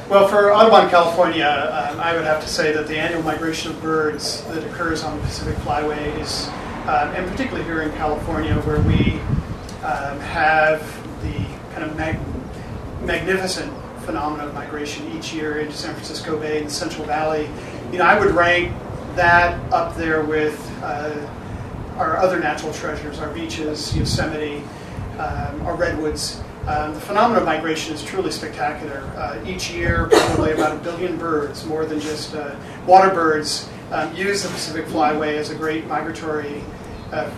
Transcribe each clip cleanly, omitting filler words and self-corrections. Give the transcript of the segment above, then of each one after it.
Well, for Audubon, California, I would have to say that the annual migration of birds that occurs on the Pacific Flyway is, and particularly here in California, where we have the kind of magnificent phenomenon of migration each year into San Francisco Bay and the Central Valley. I would rank that up there with our other natural treasures, our beaches, Yosemite, our redwoods. The phenomenon of migration is truly spectacular. Each year, probably about 1 billion birds, more than just water birds, use the Pacific Flyway as a great migratory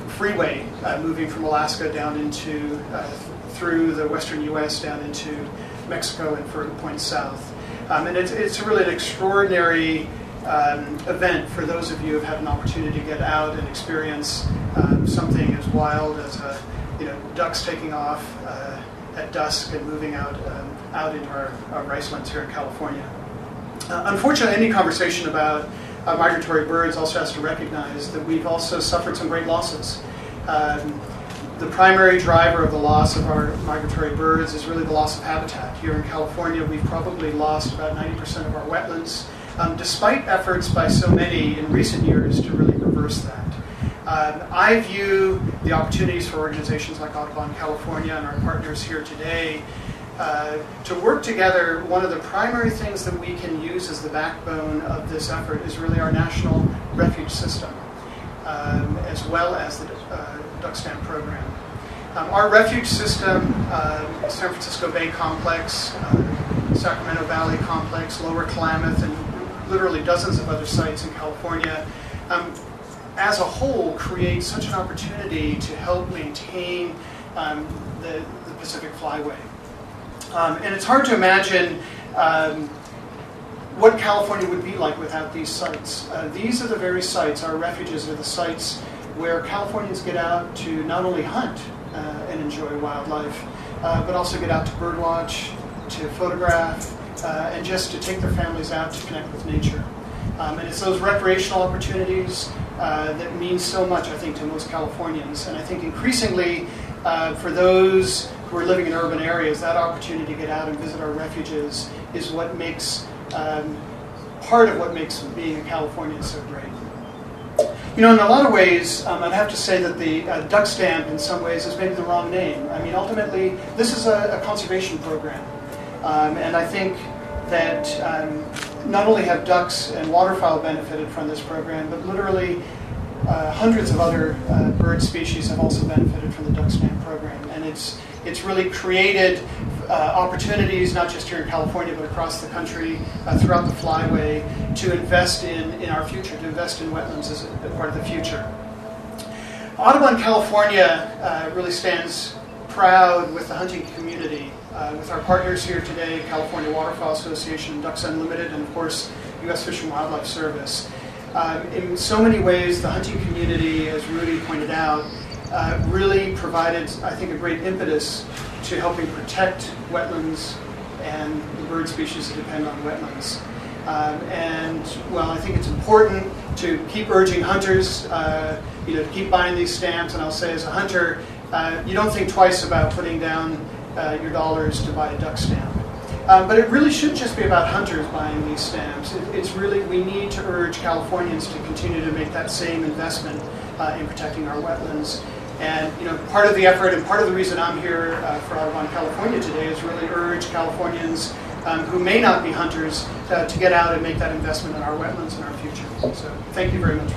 freeway, moving from Alaska down into, through the western U.S. down into Mexico and further points south. And it's really an extraordinary event for those of you who have had an opportunity to get out and experience something as wild as ducks taking off at dusk and moving out into our ricelands here in California. Unfortunately, any conversation about migratory birds also has to recognize that we've also suffered some great losses. The primary driver of the loss of our migratory birds is really the loss of habitat. Here in California, we've probably lost about 90% of our wetlands, despite efforts by so many in recent years to really reverse that. I view the opportunities for organizations like Audubon California and our partners here today to work together. One of the primary things that we can use as the backbone of this effort is really our national refuge system, as well as the duck stamp program. Our refuge system, San Francisco Bay Complex, Sacramento Valley Complex, Lower Klamath, and literally dozens of other sites in California, as a whole creates such an opportunity to help maintain the Pacific Flyway. And it's hard to imagine what California would be like without these sites. These are the very sites, our refuges are the sites where Californians get out to not only hunt and enjoy wildlife, but also get out to birdwatch, to photograph, and just to take their families out to connect with nature. And it's those recreational opportunities that mean so much, I think, to most Californians. And I think increasingly, for those who are living in urban areas, that opportunity to get out and visit our refuges is what makes, part of what makes being a Californian so great. In a lot of ways, I'd have to say that the duck stamp, in some ways, is maybe the wrong name. I mean, ultimately, this is a conservation program. And I think that not only have ducks and waterfowl benefited from this program, but literally hundreds of other bird species have also benefited from the duck stamp program. And it's really created opportunities, not just here in California, but across the country, throughout the Flyway, to invest in our future, to invest in wetlands as a part of the future. Audubon, California really stands proud with the hunting community, with our partners here today, California Waterfowl Association, Ducks Unlimited, and of course, U.S. Fish and Wildlife Service. In so many ways, the hunting community, as Rudy pointed out, really provided, I think, a great impetus to helping protect wetlands and the bird species that depend on wetlands. And well, I think it's important to keep urging hunters, to keep buying these stamps. And I'll say, as a hunter, you don't think twice about putting down your dollars to buy a duck stamp. But it really should just be about hunters buying these stamps. It's really, we need to urge Californians to continue to make that same investment in protecting our wetlands. And part of the effort and part of the reason I'm here for Audubon California today is really urge Californians who may not be hunters to get out and make that investment in our wetlands and our future. So thank you very much.